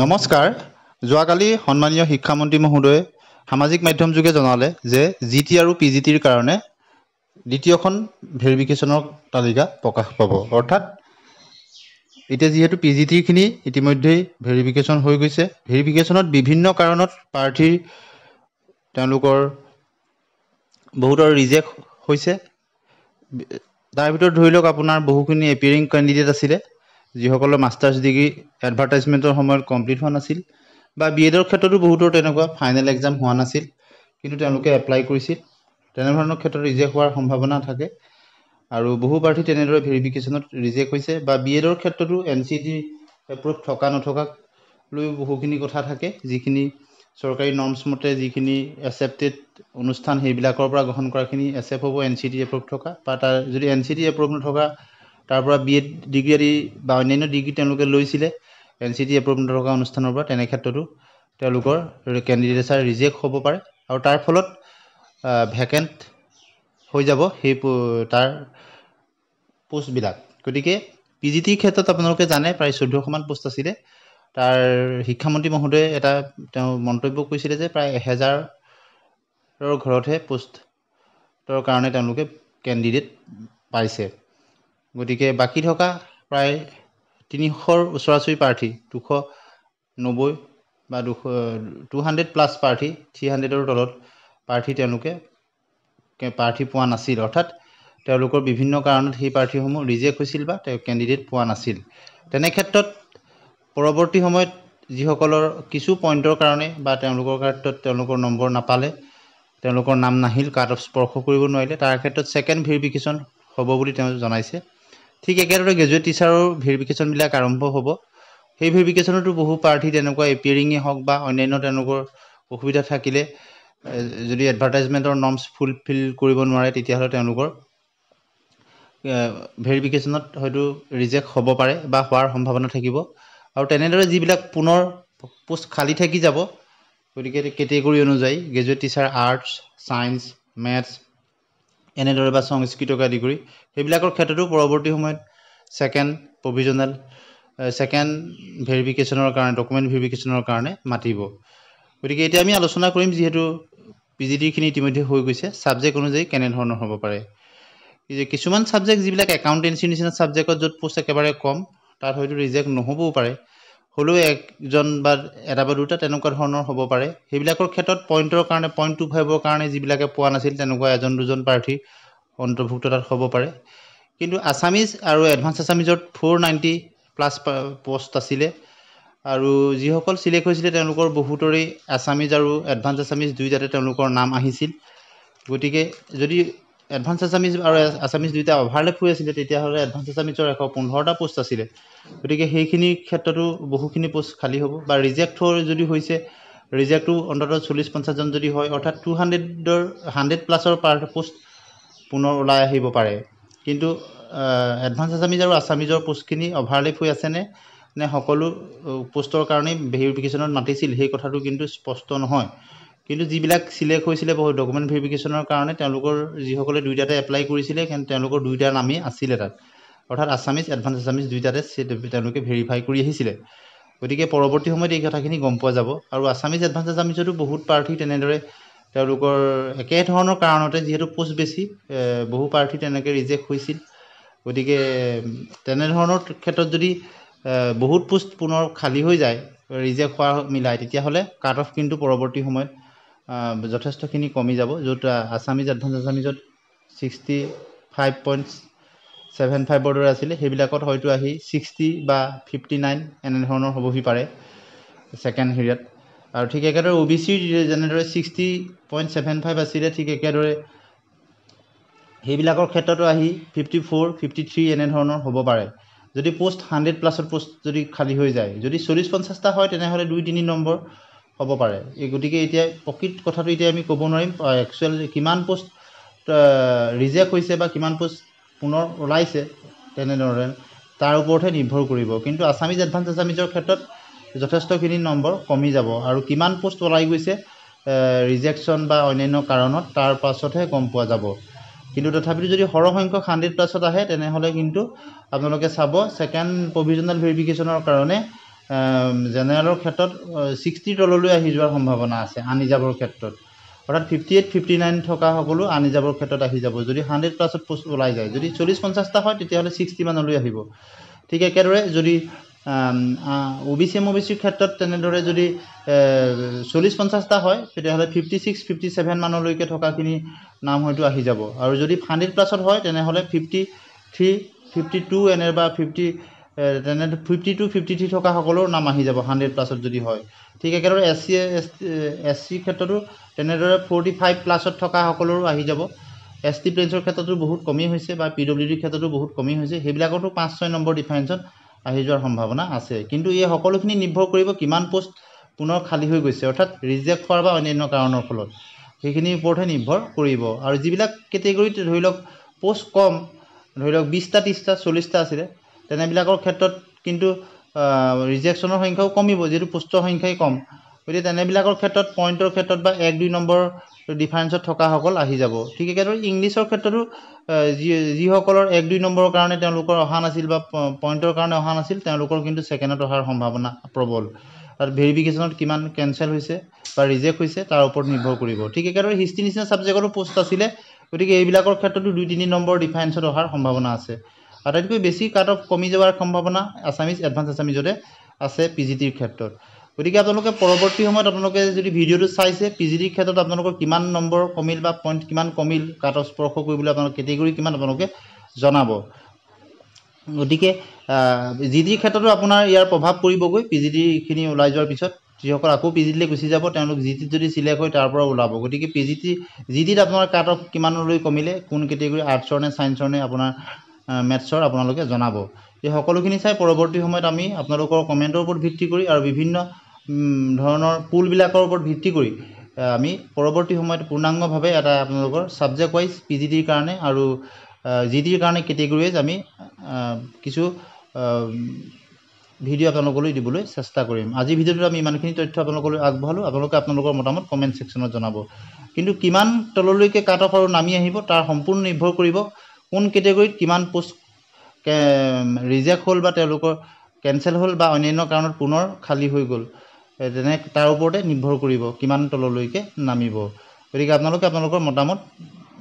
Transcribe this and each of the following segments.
নমস্কাৰ। যোৱাকালি সন্মানীয় শিক্ষামন্ত্ৰী মহোদয়ে সামাজিক মাধ্যম যোগে জনালে যে জিটি আৰু পিজিটিৰ কাৰণে দ্বিতীয়খন ভেৰিফিকেশ্যনৰ তালিকা প্ৰকাশ পাব। অৰ্থাৎ এতিয়া যিহেতু পিজিটিৰখিনি ইতিমধ্যেই ভেৰিফিকেশ্যন হৈ গৈছে, ভেৰিফিকেশ্যনত বিভিন্ন কাৰণত প্ৰাৰ্থীৰ তেওঁলোকৰ বহুতৰ ৰিজেক্ট হৈছে। তাৰ ভিতৰত ধৰি লওক আপোনাৰ বহুখিনি এপিয়াৰিং কেণ্ডিডেট আছিলে, যিসকলৰ মাষ্টাৰ্ছ ডিগ্ৰী এডভাৰটাইজমেণ্টৰ সময়ত কমপ্লিট হোৱা নাছিল, বা বি এডৰ ক্ষেত্ৰতো বহুতৰ তেনেকুৱা ফাইনেল এক্সাম হোৱা নাছিল, কিন্তু তেওঁলোকে এপ্লাই কৰিছিল। তেনেধৰণৰ ক্ষেত্ৰত ৰিজেক্ট হোৱাৰ সম্ভাৱনা থাকে, আৰু বহু প্ৰাৰ্থী তেনেদৰে ভেৰিফিকেশ্যনত ৰিজেক্ট হৈছে। বা বি এডৰ ক্ষেত্ৰতো NCT এপ্ৰুভ থকা নথকাক লৈ বহুখিনি কথা থাকে, যিখিনি চৰকাৰী নৰ্মছ মতে যিখিনি এক্সেপ্টেড অনুষ্ঠান সেইবিলাকৰ পৰা গ্ৰহণ কৰাখিনি এক্সেপ্ট হ'ব NCT এপ্ৰুভ থকা, বা তাৰ যদি NCT এপ্ৰুভ নথকা তাৰ পৰা বি এড ডিগ্ৰী আদি বা অন্যান্য ডিগ্ৰী তেওঁলোকে লৈছিলে NCT এপ্ৰুভ নথকা অনুষ্ঠানৰ পৰা, তেনে ক্ষেত্ৰতো তেওঁলোকৰ কেণ্ডিডেটছাৰ ৰিজেক্ট হ'ব পাৰে, আৰু তাৰ ফলত ভেকেণ্ট হৈ যাব সেই তাৰ পোষ্টবিলাক। গতিকে পিজিটিৰ ক্ষেত্ৰত আপোনালোকে জানে প্ৰায় 1400মান পোষ্ট আছিলে। তাৰ শিক্ষামন্ত্ৰী মহোদয়ে তেওঁ মন্তব্য কৰিছিলে যে প্ৰায় 1000ৰ ঘৰতহে পোষ্টৰ কাৰণে তেওঁলোকে কেণ্ডিডেট পাইছে। গতিকে বাকী থকা প্ৰায় 300ৰ ওচৰা-ওচৰি প্ৰাৰ্থী, 290 বা 200+ প্ৰাৰ্থী, 300ৰ তলত প্ৰাৰ্থী তেওঁলোকে প্ৰাৰ্থী পোৱা নাছিল। অৰ্থাৎ তেওঁলোকৰ বিভিন্ন কাৰণত সেই প্ৰাৰ্থীসমূহ ৰিজেক্ট হৈছিল বা তেওঁ কেণ্ডিডেট পোৱা নাছিল। তেনে ক্ষেত্ৰত পৰৱৰ্তী সময়ত যিসকলৰ কিছু পইণ্টৰ কাৰণে বা তেওঁলোকৰ ক্ষেত্ৰত তেওঁলোকৰ নম্বৰ নাপালে, তেওঁলোকৰ নাম নাহিল, কাট অফ স্পৰ্শ কৰিব নোৱাৰিলে, তাৰ ক্ষেত্ৰত ছেকেণ্ড ভেৰিফিকেশ্যন হ'ব বুলি তেওঁ জনাইছে। ঠিক একেদৰে গ্ৰেজুৱেট টিচাৰৰ ভেৰিফিকেশ্যনবিলাক আৰম্ভ হ'ব। সেই ভেৰিফিকেশ্যনতো বহু প্ৰাৰ্থী তেনেকুৱা এপিয়াৰিঙে হওক বা অন্যান্য তেওঁলোকৰ অসুবিধা থাকিলে, যদি এডভাৰটাইজমেণ্টৰ নৰ্মছ ফুলফিল কৰিব নোৱাৰে, তেতিয়াহ'লে তেওঁলোকৰ ভেৰিফিকেশ্যনত হয়তো ৰিজেক্ট হ'ব পাৰে বা হোৱাৰ সম্ভাৱনা থাকিব। আৰু তেনেদৰে যিবিলাক পুনৰ পোষ্ট খালী থাকি যাব, গতিকে কেটেগৰী অনুযায়ী graduate teacher arts, science, maths এনেদৰে বা সংস্কৃতক আদি কৰি সেইবিলাকৰ ক্ষেত্ৰতো পৰৱৰ্তী সময়ত ছেকেণ্ড ভেৰিফিকেশ্যনৰ কাৰণে, ডকুমেণ্ট ভেৰিফিকেশ্যনৰ কাৰণে মাতিব। গতিকে এতিয়া আমি আলোচনা কৰিম, যিহেতু পিজিটিৰখিনি ইতিমধ্যে হৈ গৈছে, ছাবজেক্ট অনুযায়ী কেনেধৰণৰ হ'ব পাৰে। কিছুমান ছাবজেক্ট যিবিলাক একাউণ্টেঞ্চিৰ নিচিনা ছাবজেক্টত য'ত পোষ্ট একেবাৰে কম, তাত হয়তো ৰিজেক্ট নহ'বও পাৰে, হ'লেও একজন বা এটা বা দুটা তেনেকুৱা ধৰণৰ হ'ব পাৰে। সেইবিলাকৰ ক্ষেত্ৰত পইণ্টৰ কাৰণে 0.25ৰ কাৰণে যিবিলাকে পোৱা নাছিল, তেনেকুৱা এজন দুজন প্ৰাৰ্থী অন্তৰ্ভুক্ত তাত হ'ব পাৰে। কিন্তু আছামিজ আৰু এডভান্স আছামিজত 490+ পোষ্ট আছিলে, আৰু যিসকল চিলেক্ট হৈছিলে তেওঁলোকৰ বহুতৰে আছামিজ আৰু এডভান্স আছামিজ দুয়োটাতে তেওঁলোকৰ নাম আহিছিল। গতিকে যদি এডভান্স আছামিজ আৰু আছামিজ দুয়োটা অভাৰলেপ হৈ আছিলে, তেতিয়াহ'লে এডভান্স আছামিজৰ 115টা পোষ্ট আছিলে। গতিকে সেইখিনিৰ ক্ষেত্ৰতো বহুখিনি পোষ্ট খালী হ'ব। বা ৰিজেক্ট যদি হৈছে, ৰিজেক্টটো অন্ততঃ 40-50জন যদি হয়, অৰ্থাৎ 100+ পোষ্ট পুনৰ ওলাই আহিব পাৰে। কিন্তু এডভান্স আছামিজ আৰু আছামিজৰ পোষ্টখিনি অভাৰলেপ হৈ আছেনে নে সকলো পোষ্টৰ কাৰণেই ভেৰিফিকেশ্যনত মাতিছিল, সেই কথাটো কিন্তু স্পষ্ট নহয়। কিন্তু যিবিলাক চিলেক্ট হৈছিলে ডকুমেণ্ট ভেৰিফিকেশ্যনৰ কাৰণে, তেওঁলোকৰ যিসকলে দুয়োটাতে এপ্লাই কৰিছিলে, তেওঁলোকৰ দুয়োটাৰ নামেই আছিলে তাত। অৰ্থাৎ আছামিজ, এডভান্স আছামিজ দুয়োটাতে তেওঁলোকে ভেৰিফাই কৰি আহিছিলে। গতিকে পৰৱৰ্তী সময়ত এই কথাখিনি গম পোৱা যাব। আৰু আছামিজ, এডভান্স আছামিজতো বহুত প্ৰাৰ্থী তেনেদৰে তেওঁলোকৰ একেধৰণৰ কাৰণতে, যিহেতু পোষ্ট বেছি, বহু প্ৰাৰ্থী তেনেকৈ ৰিজেক্ট হৈছিল। গতিকে তেনেধৰণৰ ক্ষেত্ৰত যদি বহুত পোষ্ট পুনৰ খালী হৈ যায়, ৰিজেক্ট হোৱা মিলাই, তেতিয়াহ'লে কাট অফ কিন্তু পৰৱৰ্তী সময়ত যথেষ্টখিনি কমি যাব। য'ত আছামিজ, এডভান্স আছামিজত 65.75ৰ দৰে আছিলে, সেইবিলাকত হয়তো আহি 60 বা 59 এনেধৰণৰ হ'বহি পাৰে ছেকেণ্ড হেৰিয়াত। আৰু ঠিক একেদৰে OBCৰ যেনেদৰে 60.75 আছিলে, ঠিক একেদৰে সেইবিলাকৰ ক্ষেত্ৰতো আহি 54, 53 এনেধৰণৰ হ'ব পাৰে, যদি পোষ্ট 100+ পোষ্ট যদি খালী হৈ যায়। যদি 40-50টা হয়, তেনেহ'লে 2-3 নম্বৰ হ'ব পাৰে। গতিকে এতিয়া প্ৰকৃত কথাটো এতিয়া আমি ক'ব নোৱাৰিম একচুৱেল কিমান পোষ্ট ৰিজেক্ট হৈছে বা কিমান পোষ্ট পুনৰ ওলাইছে, তেনেদৰে তাৰ ওপৰতহে নিৰ্ভৰ কৰিব। কিন্তু আছামিজ, এডভান্স আছামিজৰ ক্ষেত্ৰত যথেষ্টখিনি নম্বৰ কমি যাব, আৰু কিমান পোষ্ট ওলাই গৈছে ৰিজেকশ্যন বা অন্যান্য কাৰণত, তাৰ পাছতহে গম পোৱা যাব। কিন্তু তথাপিতো যদি সৰহসংখ্যক 100+ আহে, তেনেহ'লে কিন্তু আপোনালোকে চাব ছেকেণ্ড প্ৰভিজনেল ভেৰিফিকেশ্যনৰ কাৰণে জেনেৰেলৰ ক্ষেত্ৰত 60 তললৈ আহি যোৱাৰ সম্ভাৱনা আছে আনৰিজাৰ্ভৰ ক্ষেত্ৰত অৰ্থাৎ 58 59 থকা সকলো আনৰিজাৰ্ভৰ ক্ষেত্ৰত আহি যাব যদি 100+ পোষ্ট ওলাই যায় যদি 40-50টা হয় তেতিয়াহ'লে 60 মানলৈ আহিব ঠিক একেদৰে যদি OBC MOBCৰ ক্ষেত্ৰত তেনেদৰে যদি 40-50টা হয় তেতিয়াহ'লে 56 57 মানলৈকে থকাখিনি নাম হয়তো আহি যাব আৰু যদি 100+ হয় তেনেহ'লে 53 52 এনে বা 50 তেনে 52 53 থকা সকলৰ নাম আহি যাব 100+ যদি হয় ঠিক একেদৰে SC ক্ষেত্ৰতো তেনেদৰে 45+ থকা সকলৰো আহি যাব ST প্লেন্সৰ ক্ষেত্ৰতো বহুত কমি হৈছে বা PWD ক্ষেত্ৰতো বহুত কমি হৈছে সেইবিলাকতো 5-6 নম্বৰ ডিফাৰেন্সত আহি যোৱাৰ সম্ভাৱনা আছে কিন্তু এই সকলোখিনি নিৰ্ভৰ কৰিব কিমান পোষ্ট পুনৰ খালী হৈ গৈছে অৰ্থাৎ ৰিজেক্ট হোৱাৰ বা অন্যান্য কাৰণৰ ফলত সেইখিনিৰ ওপৰতহে নিৰ্ভৰ কৰিব আৰু যিবিলাক কেটেগৰীত ধৰি লওক পোষ্ট কম ধৰি লওক 20টা 30টা 40টা আছিলে তেনেবিলাকৰ ক্ষেত্ৰত কিন্তু ৰিজেকশ্যনৰ সংখ্যাও কমিব যেহেতু পোষ্টৰ সংখ্যাই কম গতিকে তেনেবিলাকৰ ক্ষেত্ৰত পইণ্টৰ ক্ষেত্ৰত বা 1-2 নম্বৰ ডিফাৰেন্সত থকা সকল আহি যাব ঠিক একেদৰে ইংলিছৰ ক্ষেত্ৰতো যিসকলৰ 1-2 নম্বৰৰ কাৰণে তেওঁলোকৰ অহা নাছিল বা পইণ্টৰ কাৰণে অহা নাছিল তেওঁলোকৰ কিন্তু ছেকেণ্ডত অহাৰ সম্ভাৱনা প্ৰবল আৰু ভেৰিফিকেশ্যনত কিমান কেনচেল হৈছে বা ৰিজেক্ট হৈছে তাৰ ওপৰত নিৰ্ভৰ কৰিব ঠিক একেদৰে হিষ্ট্ৰী নিচিনা ছাবজেক্টৰো পোষ্ট আছিলে গতিকে এইবিলাকৰ ক্ষেত্ৰতো 2-3 নম্বৰ ডিফাৰেন্সত অহাৰ সম্ভাৱনা আছে আটাইতকৈ বেছি কাট অফ কমি যোৱাৰ সম্ভাৱনা আছামিজ এডভান্স আছামিজতে আছে PGTৰ ক্ষেত্ৰত গতিকে আপোনালোকে পৰৱৰ্তী সময়ত আপোনালোকে যদি ভিডিঅ'টো চাইছে PGTৰ ক্ষেত্ৰত আপোনালোকৰ কিমান নম্বৰ কমিল বা পইণ্ট কিমান কমিল কাট অফ স্পৰ্শ কৰিবলৈ আপোনালোকে কেটেগৰী কিমান আপোনালোকে জনাব গতিকে GDৰ ক্ষেত্ৰতো আপোনাৰ ইয়াৰ প্ৰভাৱ পৰিবগৈ PGTখিনি ওলাই যোৱাৰ পিছত যিসকল আকৌ PGTলৈ গুচি যাব তেওঁলোক GDত যদি চিলেক্ট হয় তাৰ পৰা ওলাব গতিকে GDত আপোনাৰ কাট অফ কিমানলৈ কমিলে কোন কেটেগৰী আৰ্টছৰ নে ছায়েন্সৰ নে আপোনাৰ মেথছৰ আপোনালোকে জনাব এই সকলোখিনি চাই পৰৱৰ্তী সময়ত আমি আপোনালোকৰ কমেণ্টৰ ওপৰত ভিত্তি কৰি আৰু বিভিন্ন ধৰণৰ পুলবিলাকৰ ওপৰত ভিত্তি কৰি আমি পৰৱৰ্তী সময়ত পূৰ্ণাংগভাৱে এটা আপোনালোকৰ ছাবজেক্ট ৱাইজ PGTৰ কাৰণে আৰু GDৰ কাৰণে কেটেগৰী ৱাইজ আমি কিছু ভিডিঅ' আপোনালোকলৈ দিবলৈ চেষ্টা কৰিম আজি ভিডিঅ'টোত আমি ইমানখিনি তথ্য আপোনালোকলৈ আগবঢ়ালোঁ আপোনালোকে আপোনালোকৰ মতামত কমেণ্ট ছেকশ্যনত জনাব কিন্তু কিমান তললৈকে কাট অফ আৰু নামি আহিব তাৰ সম্পূৰ্ণ নিৰ্ভৰ কৰিব কোন কেটেগৰীত কিমান পোষ্ট ৰিজেক্ট হ'ল বা তেওঁলোকৰ কেনচেল হ'ল বা অন্যান্য কাৰণত পুনৰ খালী হৈ গ'ল তেনে তাৰ ওপৰতে নিৰ্ভৰ কৰিব কিমান তললৈকে নামিব গতিকে আপোনালোকে আপোনালোকৰ মতামত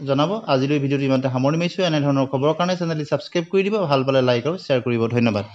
জনাব আজিলৈ ভিডিঅ'টো ইমানতে সামৰণি মাৰিছোঁ এনেধৰণৰ খবৰৰ কাৰণে চেনেলটি ছাবস্ক্ৰাইব কৰি দিব ভাল পালে লাইক আৰু শ্বেয়াৰ কৰিব ধন্যবাদ